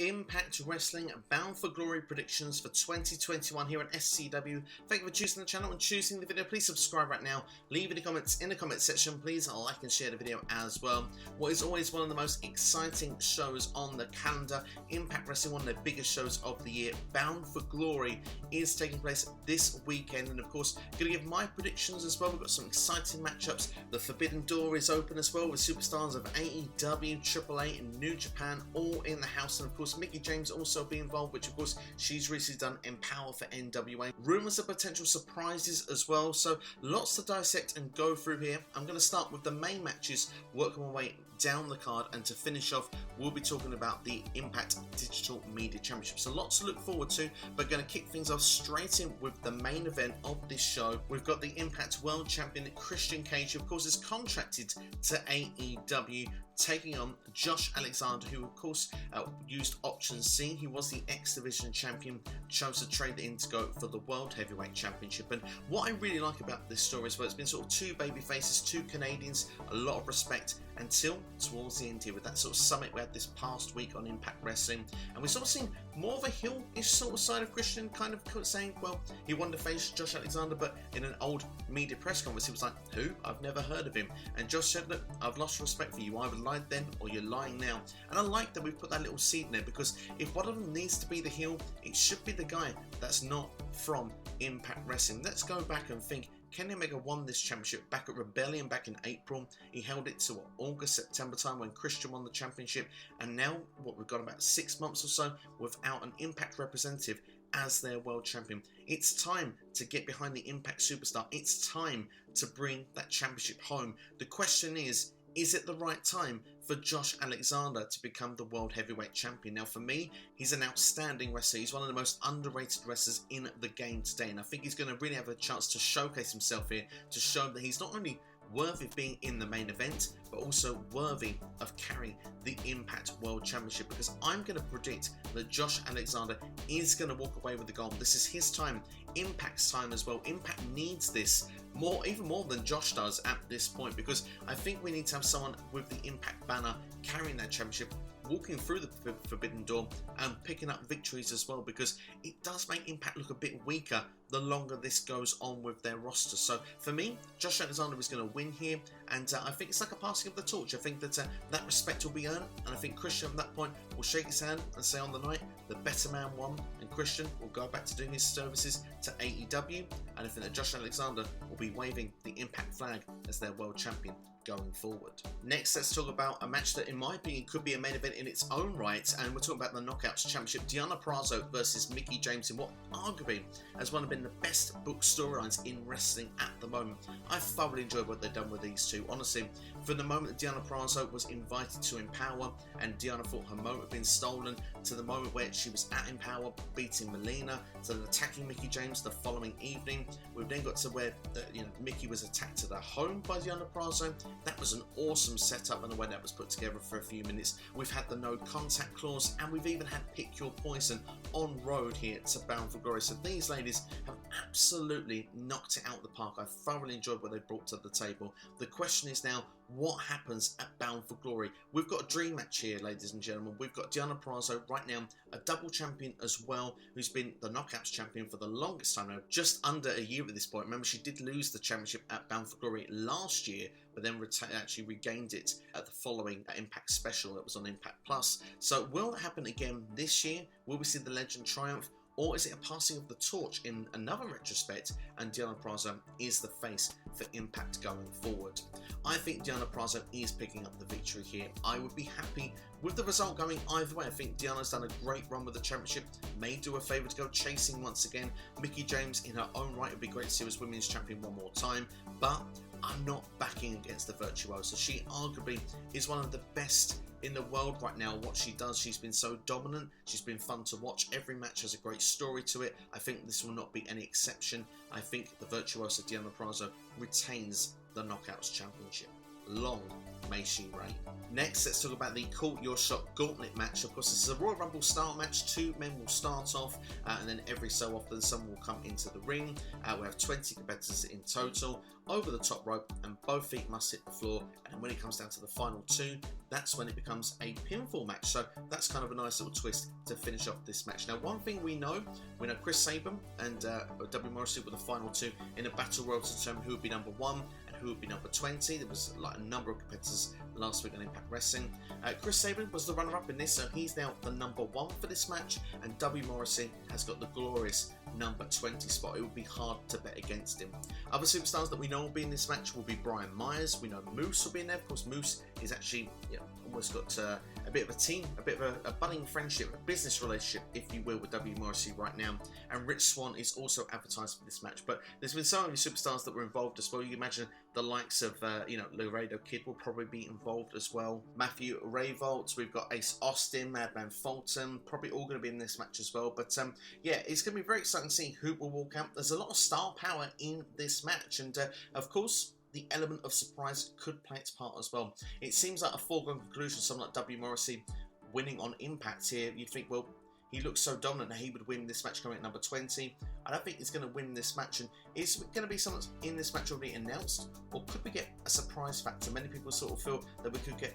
Impact Wrestling Bound for Glory predictions for 2021 here on SCW. Thank you for choosing the channel and choosing the video. Please subscribe right now. Leave any comments in the comment section. Please like and share the video as well. What is always one of the most exciting shows on the calendar, Impact Wrestling, one of the biggest shows of the year, Bound for Glory, is taking place this weekend. And of course, going to give my predictions as well. We've got some exciting matchups. The Forbidden Door is open as well with superstars of AEW, AAA and New Japan all in the house. And of course, Mickie James also be involved, which of course she's recently done Empower for NWA. Rumours of potential surprises as well, so lots to dissect and go through here. I'm going to start with the main matches, working my way down the card, and to finish off we'll be talking about the Impact Digital Media Championship. So lots to look forward to, but going to kick things off straight in with the main event of this show. We've got the Impact World Champion Christian Cage, who of course is contracted to AEW, taking on Josh Alexander, who of course used option C. He was the X Division champion, chose to trade in to go for the World Heavyweight Championship. And what I really like about this story is, well, it's been sort of two baby faces, two Canadians, a lot of respect until towards the end here with that sort of summit we had this past week on Impact Wrestling, and we sort of seen more of a heel-ish sort of side of Christian, kind of saying, well, he wanted to face Josh Alexander, but in an old media press conference he was like, who? I've never heard of him. And Josh said, look, I've lost respect for you. I either lied then or you're lying now. And I like that we've put that little seed in there, because if one of them needs to be the heel, it should be the guy that's not from Impact Wrestling. Let's go back and think. Kenny Omega won this championship back at Rebellion back in April. He held it to August, September time when Christian won the championship. And now, we've got about 6 months or so without an Impact representative as their world champion. It's time to get behind the Impact superstar. It's time to bring that championship home. The question is it the right time for Josh Alexander to become the World Heavyweight Champion? Now, for me, he's an outstanding wrestler. He's one of the most underrated wrestlers in the game today, and I think he's going to really have a chance to showcase himself here, to show that he's not only worthy of being in the main event, but also worthy of carrying the Impact World Championship, because I'm going to predict that Josh Alexander is going to walk away with the gold. This is his time, Impact's time as well. Impact needs this even more than Josh does at this point, because I think we need to have someone with the Impact banner carrying that championship, walking through the Forbidden Door and picking up victories as well, because it does make Impact look a bit weaker the longer this goes on with their roster. So for me, Josh Alexander is going to win here, and I think it's like a passing of the torch. I think that that respect will be earned, and I think Christian at that point will shake his hand and say on the night, the better man won, and Christian will go back to doing his services to AEW, and I think that Josh Alexander will be waving the Impact flag as their world champion going forward. Next, let's talk about a match that in my opinion could be a main event in its own right, and we're talking about the Knockouts Championship, Deonna Purrazzo versus Mickie James in what arguably has one of been the best book storylines in wrestling at the moment. I thoroughly enjoyed what they've done with these two. Honestly, from the moment that Deonna Purrazzo was invited to Empower and Deonna thought her moment had been stolen, to the moment where she was at Empower beating Melina, to then attacking Mickie James the following evening, we've then got to where Mickie was attacked at her home by Deonna Purrazzo. That was an awesome setup, and the way that was put together for a few minutes. We've had the no contact clause, and we've even had pick your poison on road here to Bound for Glory. So these ladies have absolutely knocked it out of the park. I thoroughly enjoyed what they brought to the table. The question is now, what happens at Bound for Glory? We've got a dream match here, ladies and gentlemen. We've got Deonna Purrazzo right now, a double champion as well, who's been the Knockouts champion for the longest time now, just under a year at this point. Remember, she did lose the championship at Bound for Glory last year, but then actually regained it at the following Impact special that was on Impact Plus. So will it happen again this year? Will we see the legend triumph? Or is it a passing of the torch in another retrospect, and Deonna Purrazzo is the face for Impact going forward? I think Deonna Purrazzo is picking up the victory here. I would be happy with the result going either way. I think Deonna's done a great run with the championship. May do a favour to go chasing once again. Mickie James in her own right, it would be great to see her as Women's Champion one more time, but I'm not backing against the Virtuoso. She arguably is one of the best in the world right now. What she does, she's been so dominant, she's been fun to watch. Every match has a great story to it. I think this will not be any exception. I think the Virtuoso Deonna Purrazzo retains the Knockouts Championship. long may she reign. Next, let's talk about the Call Your Shot Gauntlet match. Of course, this is a Royal Rumble style match. 2 men will start off, and then every so often someone will come into the ring. We have 20 competitors in total, over the top rope, and both feet must hit the floor. And when it comes down to the final 2, that's when it becomes a pinfall match. So that's kind of a nice little twist to finish off this match. Now, one thing we know Chris Sabin and W. Morrissey were the final 2 in a battle royal to determine who would be number 1 and who would be number 20. There was like a number of competitors last week on Impact Wrestling. Chris Sabin was the runner-up in this, so he's now the number 1 for this match, and W. Morrissey has got the glorious number 20 spot. It would be hard to bet against him. Other superstars that we know will be in this match will be Brian Myers. We know Moose will be in there. Of course, Moose is actually almost got a bit of a team, a bit of a budding friendship, a business relationship, if you will, with W. Morrissey right now. And Rich Swann is also advertised for this match. But there's been so many superstars that were involved as well. You imagine the likes of, Laredo Kid will probably be involved as well. Matthew Rayvolt, we've got Ace Austin, Madman Fulton, probably all going to be in this match as well. But yeah, it's going to be very exciting to see who will walk out. There's a lot of star power in this match, and of course, the element of surprise could play its part as well. It seems like a foregone conclusion, someone like W. Morrissey winning on Impact here. You'd think, well, he looks so dominant that he would win this match coming at number 20. I don't think he's going to win this match. And is going to be someone in this match already announced? Or could we get a surprise factor? Many people sort of feel that we could get,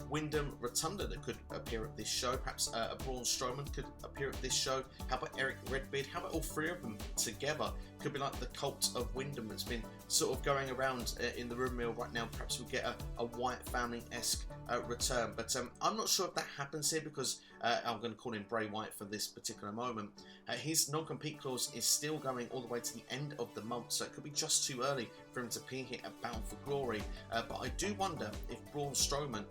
Wyndham Rotunda that could appear at this show. Perhaps a Braun Strowman could appear at this show. How about Eric Redbeard? How about all 3 of them together? Could be like the cult of Wyndham that's been sort of going around in the rumor mill right now. Perhaps we'll get a Wyatt family-esque return. But I'm not sure if that happens here, because I'm going to call him Bray Wyatt for this particular moment. His non-compete clause is still going all the way to the end of the month, so it could be just too early for him to appear here at Bound for Glory. But I do wonder if Braun Strowman,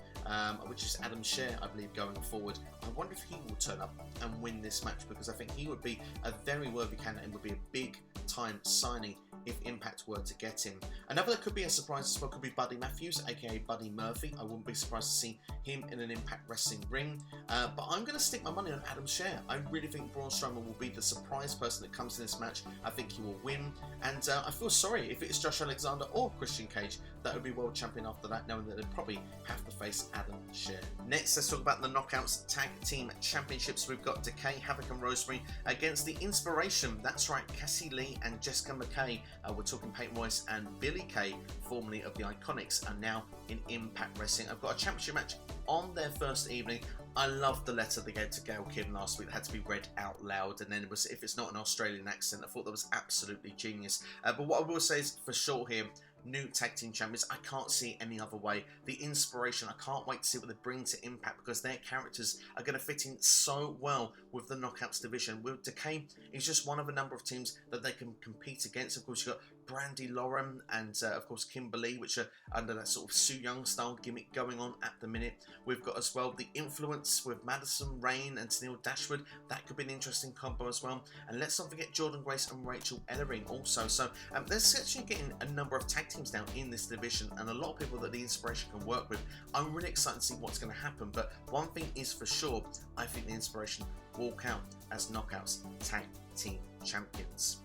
which is Adam Scherr, I believe, going forward, I wonder if he will turn up and win this match, because I think he would be a very worthy candidate and would be a big time signing if Impact were to get him. Another that could be a surprise as well could be Buddy Matthews, aka Buddy Murphy. I wouldn't be surprised to see him in an Impact Wrestling ring. But I'm going to stick my money on Adam Scherr. I really think Braun Strowman will be the surprise person that comes in this match. I think he will win. And I feel sorry if it's Josh Alexander or Christian Cage that would be world champion after that, knowing that they'd probably have to face Adam Scherr. Next, let's talk about the Knockouts Tag Team Championships. We've got Decay, Havoc and Rosemary against the Inspiration. That's right, Cassie Lee and Jessica McKay. We're talking Peyton Royce and Billie Kay, formerly of the Iconics, are now in Impact Wrestling. I've got a championship match on their first evening. I loved the letter they gave to Gail Kim last week. It had to be read out loud, and then it was, if it's not an Australian accent, I thought that was absolutely genius. But what I will say is, for sure here, new tag team champions, I can't see any other way. The Inspiration, I can't wait to see what they bring to Impact, because their characters are going to fit in so well with the Knockouts division. With Decay, is just one of a number of teams that they can compete against. Of course, you've got Brandy Lauren and of course Kimberly, which are under that sort of Sue Young style gimmick going on at the minute. We've got as well the Influence with Madison Rain and Tennille Dashwood. That could be an interesting combo as well. And let's not forget Jordan Grace and Rachel Ellering also. So they're actually getting a number of tag teams now in this division, and a lot of people that the Inspiration can work with. I'm really excited to see what's going to happen, but one thing is for sure, I think the Inspiration walk out as Knockouts Tag Team Champions.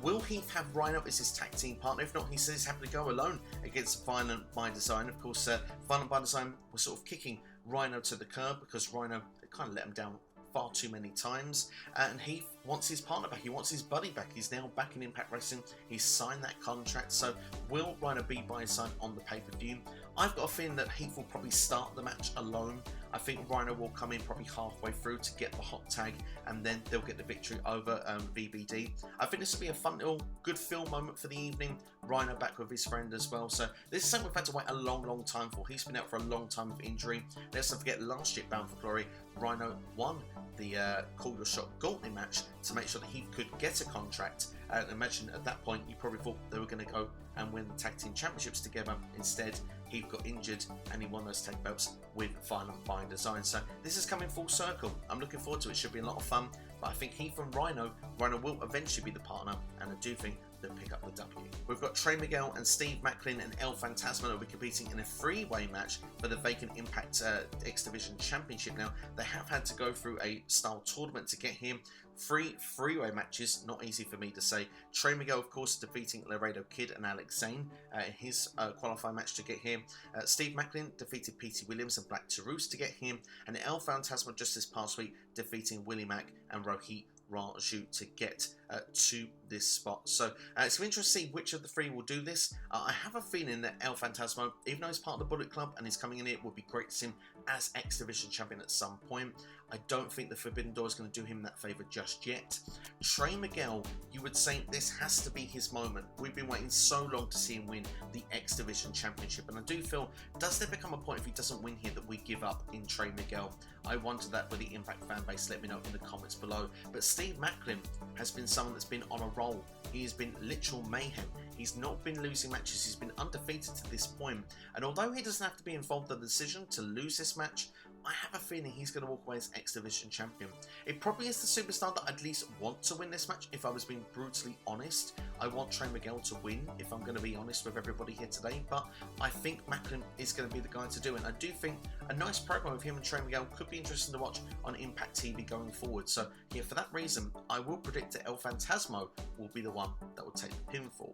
Will Heath have Rhino as his tag team partner? If not, he says he's happy to go alone against Violent by Design. Of course, Violent by Design was sort of kicking Rhino to the curb, because Rhino kind of let him down far too many times, and Heath wants his partner back. He wants his buddy back. He's now back in Impact Wrestling. He's signed that contract. So will Rhino be by his side on the pay-per-view? I've got a feeling that Heath will probably start the match alone. I think Rhino will come in probably halfway through to get the hot tag, and then they'll get the victory over VBD. I think this will be a fun little good film moment for the evening. Rhino back with his friend as well. So this is something we've had to wait a long time for. He's been out for a long time with injury. Let's not forget, last year Bound for Glory, Rhino won the Call Your Shot Gauntlet match to make sure that he could get a contract. Imagine at that point you probably thought they were going to go and win the tag team championships together. Instead, he got injured and he won those tag belts with Violent by Design. So this is coming full circle. I'm looking forward to it. It should be a lot of fun. But I think Heath and Rhino will eventually be the partner, and I do think they'll pick up the W. We've got Trey, Miguel and Steve Maclin and El Phantasmo that will be competing in a three-way match for the vacant Impact X Division Championship. Now, they have had to go through a style tournament to get here. Three-way matches, not easy for me to say. Trey Miguel, of course, defeating Laredo Kid and Alex Zane in his qualifying match to get here. Steve Maclin defeated P.T. Williams and Black Tarouse to get here. And El Phantasmo just this past week defeating Willie Mack and Rohit Raju to get to this spot. So it's going to be interesting to see which of the three will do this. I have a feeling that El Phantasmo, even though he's part of the Bullet Club and he's coming in here, it would be great to see him as X Division champion at some point. I don't think the Forbidden Door is going to do him that favour just yet. Trey Miguel, you would say this has to be his moment. We've been waiting so long to see him win the X Division Championship, and I do feel, does there become a point if he doesn't win here that we give up in Trey Miguel? I wonder that with the Impact fan base. Let me know in the comments below. But Steve Maclin has been someone that's been on a roll. He has been literal mayhem. He's not been losing matches. He's been undefeated to this point. And although he doesn't have to be involved in the decision to lose this match, I have a feeling he's going to walk away as X Division champion. It probably is the superstar that I'd at least want to win this match, if I was being brutally honest. I want Trey Miguel to win, if I'm going to be honest with everybody here today, but I think Maclin is going to be the guy to do it. And I do think a nice program with him and Trey Miguel could be interesting to watch on Impact TV going forward. So yeah, for that reason, I will predict that El Phantasmo will be the one that will take the pinfall.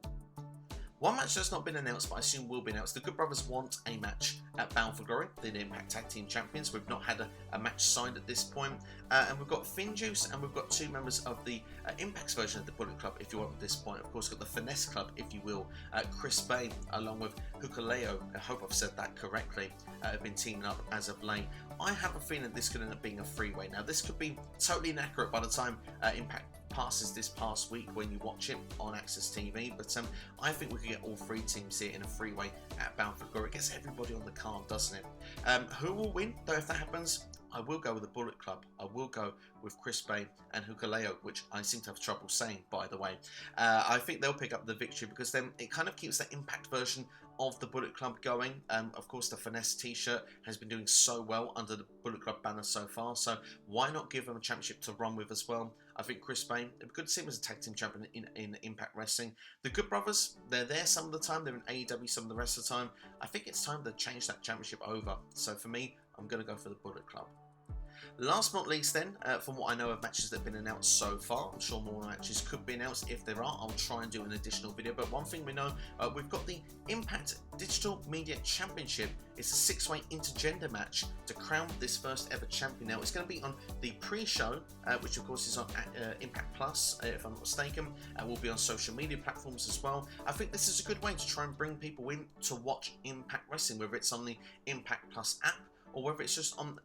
One match that's not been announced, but I assume will be announced. The Good Brothers want a match at Bound for Glory. They're the Impact Tag Team Champions. We've not had a match signed at this point. And we've got Finjuice and we've got two members of the Impact's version of the Bullet Club, if you want at this point. Of course, we've got the Finesse Club, if you will. Chris Bay, along with Hukaleo, I hope I've said that correctly, have been teaming up as of late. I have a feeling this could end up being a three-way. Now, this could be totally inaccurate by the time Impact passes this past week when you watch it on Access TV, but I think we could get all three teams here in a three-way at Bound for Glory. It gets everybody on the card, doesn't it? Who will win, though, if that happens? I will go with the Bullet Club. I will go with Chris Bay and Hukaleo, which I seem to have trouble saying, by the way. I think they'll pick up the victory because then it kind of keeps that Impact version of the Bullet Club going. Of course, the Finesse t-shirt has been doing so well under the Bullet Club banner so far, so why not give them a championship to run with as well? I think Chris Bay, it'd be good to see him as a tag team champion in Impact Wrestling. The Good Brothers, they're there some of the time, they're in AEW some of the rest of the time. I think it's time to change that championship over. So for me, I'm going to go for the Bullet Club. Last but not least then, from what I know of matches that have been announced so far, I'm sure more matches could be announced. If there are, I'll try and do an additional video. But one thing we know, we've got the Impact Digital Media Championship. It's a 6-way intergender match to crown this first ever champion. Now, it's going to be on the pre-show, which of course is on Impact Plus, if I'm not mistaken. Will be on social media platforms as well. I think this is a good way to try and bring people in to watch Impact Wrestling, whether it's on the Impact Plus app or whether it's just on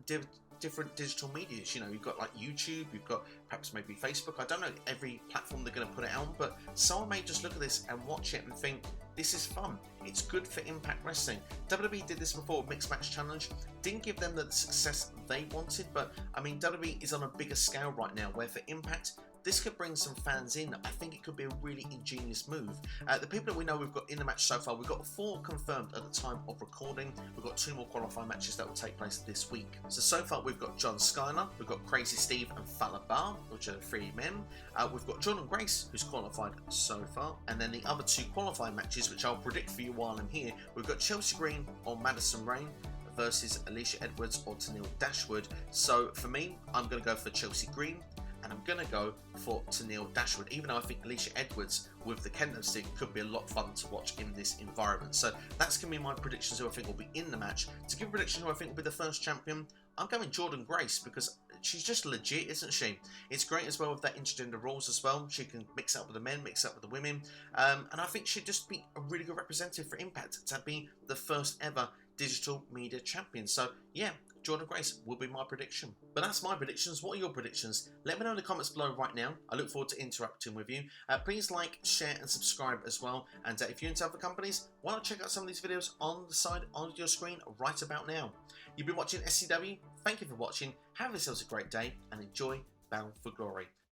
different digital medias. You know, you've got like YouTube, you've got perhaps maybe Facebook. I don't know every platform they're going to put it on, but someone may just look at this and watch it and think, this is fun. It's good for Impact Wrestling. WWE did this before, Mixed Match Challenge. Didn't give them the success they wanted, but I mean, WWE is on a bigger scale right now, where for Impact, this could bring some fans in. I think it could be a really ingenious move. The people that we know we've got in the match so far, we've got 4 confirmed at the time of recording. We've got 2 more qualifying matches that will take place this week. So far we've got John Skyler, we've got Crazy Steve and Fallah Bahh, which are 3 men. We've got Jordan Grace, who's qualified so far. And then the other 2 qualifying matches, which I'll predict for you while I'm here. We've got Chelsea Green or Madison Rayne versus Alicia Edwards or Tennille Dashwood. So for me, I'm going to go for Chelsea Green. And I'm going to go for Tennille Dashwood, even though I think Alicia Edwards with the kendo stick could be a lot of fun to watch in this environment. So that's going to be my predictions who I think will be in the match. To give a prediction who I think will be the first champion, I'm going Jordan Grace because she's just legit, isn't she? It's great as well with that intergender rules as well. She can mix up with the men, mix up with the women. And I think she'd just be a really good representative for Impact to be the first ever digital media champion. So yeah, Jordan Grace will be my prediction. But that's my predictions. What are your predictions? Let me know in the comments below right now. I look forward to interacting with you. Please like, share and subscribe as well. And if you're into other companies, why not check out some of these videos on the side on your screen right about now. You've been watching SCW. Thank you for watching. Have yourselves a great day and enjoy Bound for Glory.